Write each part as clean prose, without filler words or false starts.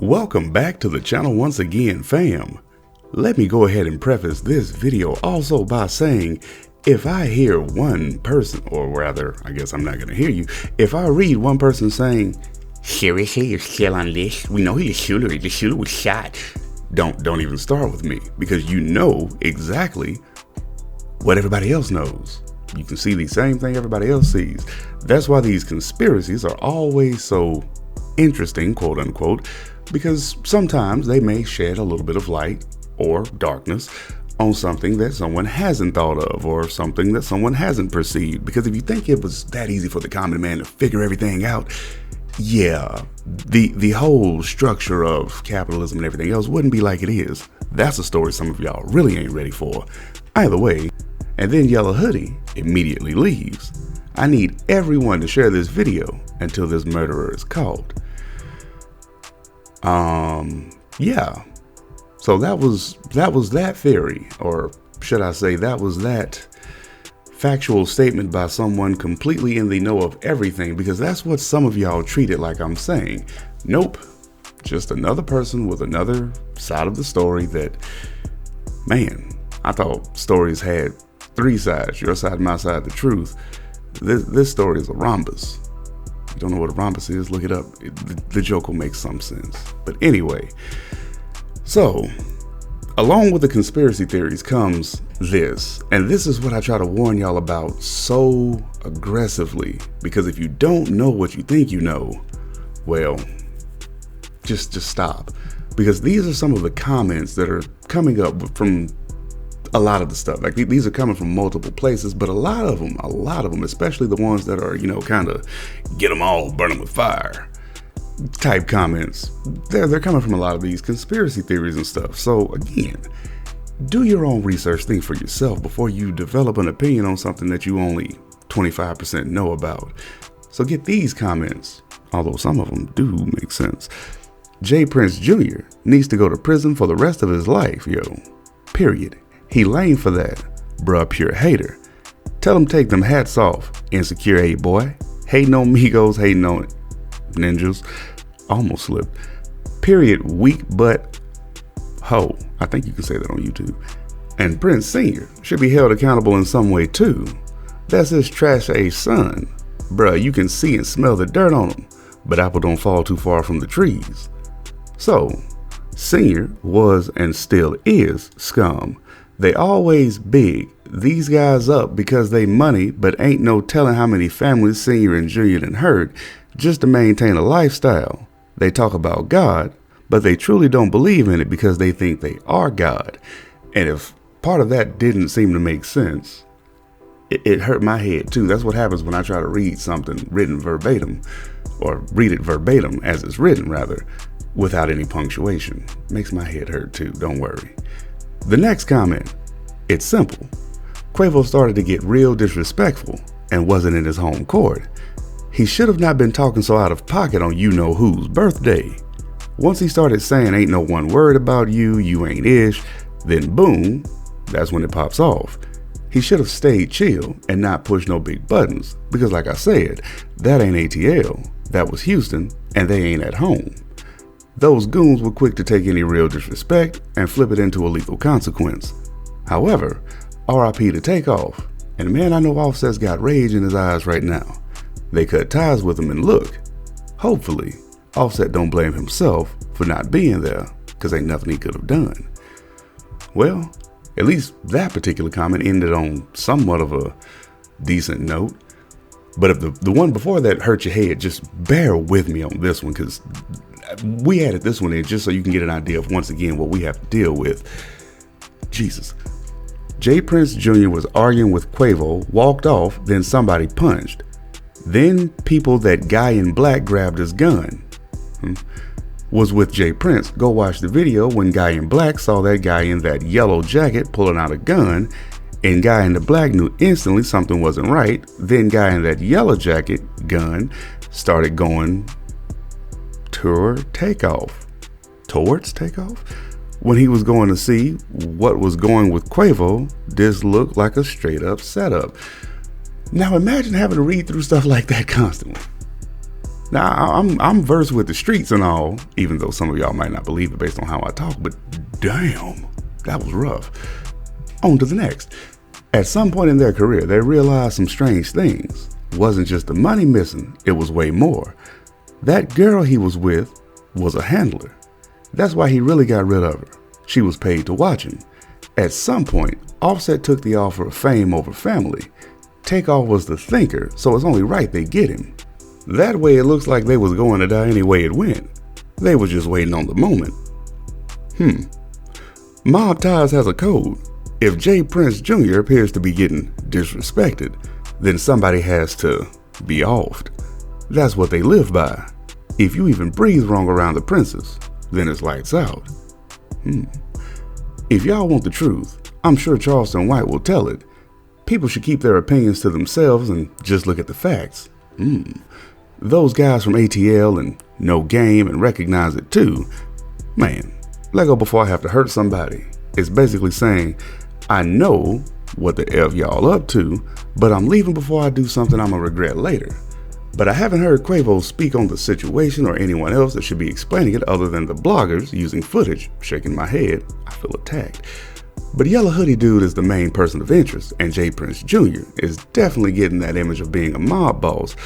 Welcome back to the channel once again, fam. Let me go ahead and preface this video also by saying, if I hear one person, or rather, I guess I'm not going to hear you, if I read one person saying, seriously, you're still on this? We know he's a shooter. The shooter was shot. Don't even start with me, because you know exactly what everybody else knows. You can see the same thing everybody else sees. That's why these conspiracies are always so interesting, quote unquote, because sometimes they may shed a little bit of light or darkness on something that someone hasn't thought of or something that someone hasn't perceived. Because if you think it was that easy for the common man to figure everything out, yeah, the whole structure of capitalism and everything else wouldn't be like it is. That's a story some of y'all really ain't ready for. Either way, and then Yellow Hoodie immediately leaves. I need everyone to share this video until this murderer is caught. Yeah. So that was that theory, or should I say that was that factual statement by someone completely in the know of everything, because that's what some of y'all treat it like I'm saying. Nope. Just another person with another side of the story that, man, I thought stories had three sides, your side, my side, the truth. This story is a rhombus. If you don't know what a rhombus is, look it up. The joke will make some sense. But anyway, so along with the conspiracy theories comes this, and this is what I try to warn y'all about so aggressively, because if you don't know what you think you know, well, just stop, because these are some of the comments that are coming up from a lot of the stuff. Like, these are coming from multiple places, but a lot of them, especially the ones that are, kind of get them all, burn them with fire type comments, they're coming from a lot of these conspiracy theories and stuff. So again, do your own research, think for yourself before you develop an opinion on something that you only 25% know about. So get these comments, although some of them do make sense. J.Prince Jr. needs to go to prison for the rest of his life, yo. Period. He lame for that. Bruh, pure hater. Tell him take them hats off. Insecure A boy. Hating on Migos, hating on ninjas. Almost slipped. Period. Weak butt hoe. I think you can say that on YouTube. And Prince Sr. should be held accountable in some way too. That's his trash A son. Bruh, you can see and smell the dirt on him, but apple don't fall too far from the trees. So, Sr. was and still is scum. They always big these guys up because they money, but ain't no telling how many families Sr. and Jr. done hurt just to maintain a lifestyle. They talk about God, but they truly don't believe in it because they think they are God. And if part of that didn't seem to make sense, it hurt my head too. That's what happens when I try to read something written verbatim, or read it verbatim as it's written rather, without any punctuation. Makes my head hurt too, don't worry. The next comment, it's simple. Quavo started to get real disrespectful and wasn't in his home court. He should have not been talking so out of pocket on you-know-who's birthday. Once he started saying ain't no one word about you, you ain't ish, then boom, that's when it pops off. He should have stayed chill and not push no big buttons, because like I said, that ain't ATL, that was Houston, and they ain't at home. Those goons were quick to take any real disrespect and flip it into a lethal consequence. However, RIP to Takeoff, and man, I know Offset's got rage in his eyes right now. They cut ties with him, and look, hopefully, Offset don't blame himself for not being there, because ain't nothing he could have done. Well, at least that particular comment ended on somewhat of a decent note. But if the one before that hurt your head, just bear with me on this one, because we added this one in just so you can get an idea of, once again, what we have to deal with. Jesus. J.Prince Jr. was arguing with Quavo, walked off, then somebody punched. Then people that guy in black grabbed his gun. Was with J.Prince. Go watch the video when guy in black saw that guy in that yellow jacket pulling out a gun, and guy in the black knew instantly something wasn't right. Then guy in that yellow jacket gun started going towards Takeoff. When he was going to see what was going with Quavo, this looked like a straight up setup. Now imagine having to read through stuff like that constantly. Now, I'm versed with the streets and all, even though some of y'all might not believe it based on how I talk, but damn, that was rough. On to the next. At some point in their career, they realized some strange things. Wasn't just the money missing, it was way more. That girl he was with was a handler. That's why he really got rid of her. She was paid to watch him. At some point, Offset took the offer of fame over family. Takeoff was the thinker, so it's only right they get him. That way it looks like they was going to die any way it went. They was just waiting on the moment. Mob Ties has a code. If J.Prince Jr. appears to be getting disrespected, then somebody has to be offed. That's what they live by. If you even breathe wrong around the princess, then it's lights out. If y'all want the truth, I'm sure Charleston White will tell it. People should keep their opinions to themselves and just look at the facts. Those guys from ATL and No Game and Recognize It too. Man, let go before I have to hurt somebody. It's basically saying, I know what the F y'all up to, but I'm leaving before I do something I'm gonna regret later. But I haven't heard Quavo speak on the situation or anyone else that should be explaining it other than the bloggers using footage. Shaking my head, I feel attacked. But Yellow Hoodie Dude is the main person of interest, and J.Prince Jr. is definitely getting that image of being a mob boss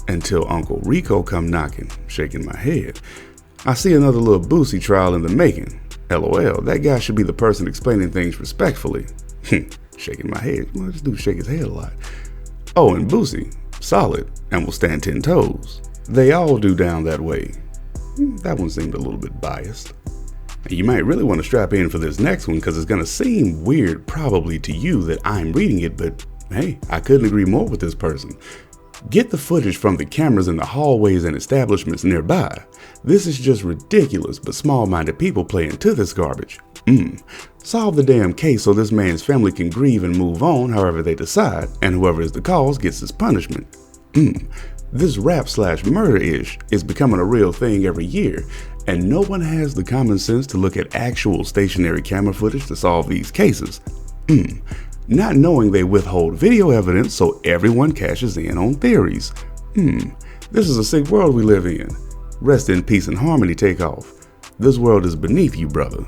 until Uncle Rico come knocking. Shaking my head. I see another little Boosie trial in the making. LOL, that guy should be the person explaining things respectfully. Shaking my head. Well, this dude shake his head a lot. Oh, and Boosie, solid, and will stand 10 toes. They all do down that way. That one seemed a little bit biased. You might really want to strap in for this next one because it's going to seem weird probably to you that I'm reading it, but hey, I couldn't agree more with this person. Get the footage from the cameras in the hallways and establishments nearby. This is just ridiculous, but small-minded people play into this garbage. Solve the damn case so this man's family can grieve and move on however they decide, and whoever is the cause gets his punishment. This rap/murder-ish is becoming a real thing every year, and no one has the common sense to look at actual stationary camera footage to solve these cases. Not knowing they withhold video evidence so everyone cashes in on theories. This is a sick world we live in. Rest in peace and harmony, Takeoff. This world is beneath you, brother.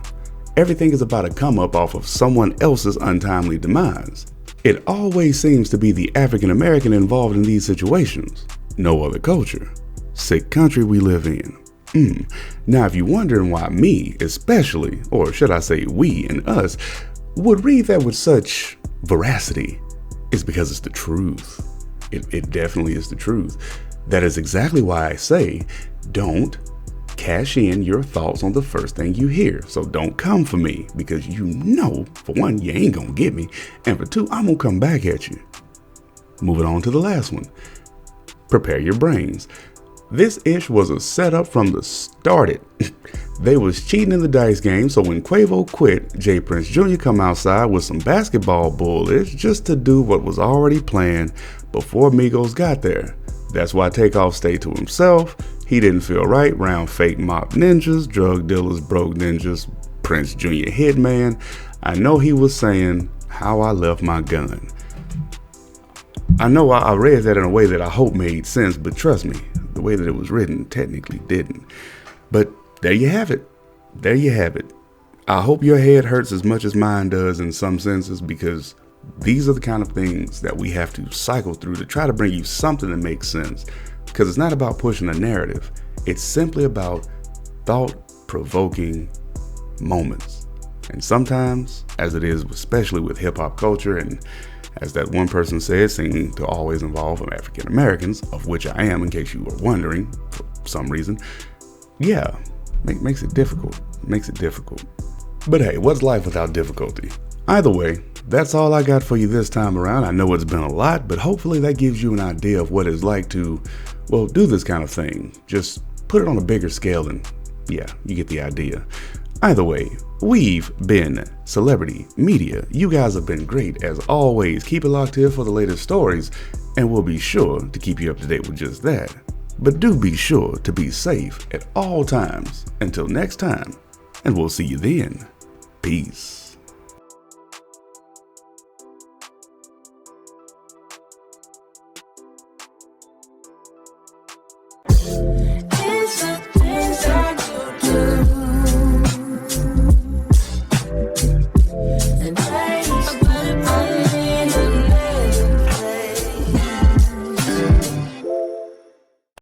Everything is about to come up off of someone else's untimely demise. It always seems to be the African American involved in these situations. No other culture. Sick country we live in. Now, if you're wondering why me, especially, or should I say we and us, would read that with such veracity, it's because it's the truth. It definitely is the truth. That is exactly why I say, don't cash in your thoughts on the first thing you hear. So don't come for me because you know, for one, you ain't gonna get me. And for two, I'm gonna come back at you. Moving on to the last one. Prepare your brains. This ish was a setup from the start. They was cheating in the dice game, so when Quavo quit, J.Prince Jr. come outside with some basketball bullish just to do what was already planned before Migos got there. That's why Takeoff stayed to himself. He didn't feel right around fake mob ninjas, drug dealers, broke ninjas, Prince Jr. hitman. I know he was saying how I left my gun. I know I read that in a way that I hope made sense, but trust me, the way that it was written technically didn't. But there you have it. There you have it. I hope your head hurts as much as mine does in some senses, because these are the kind of things that we have to cycle through to try to bring you something that makes sense. Because it's not about pushing a narrative. It's simply about thought-provoking moments. And sometimes, as it is, especially with hip-hop culture, and as that one person said, seem to always involve African Americans, of which I am, in case you were wondering, for some reason, yeah, makes it difficult. Makes it difficult. But hey, what's life without difficulty? Either way, that's all I got for you this time around. I know it's been a lot, but hopefully that gives you an idea of what it's like to, well, do this kind of thing. Just put it on a bigger scale and yeah, you get the idea. Either way, we've been Celebrity Media. You guys have been great as always. Keep it locked here for the latest stories, and we'll be sure to keep you up to date with just that. But do be sure to be safe at all times. Until next time, and we'll see you then. Peace.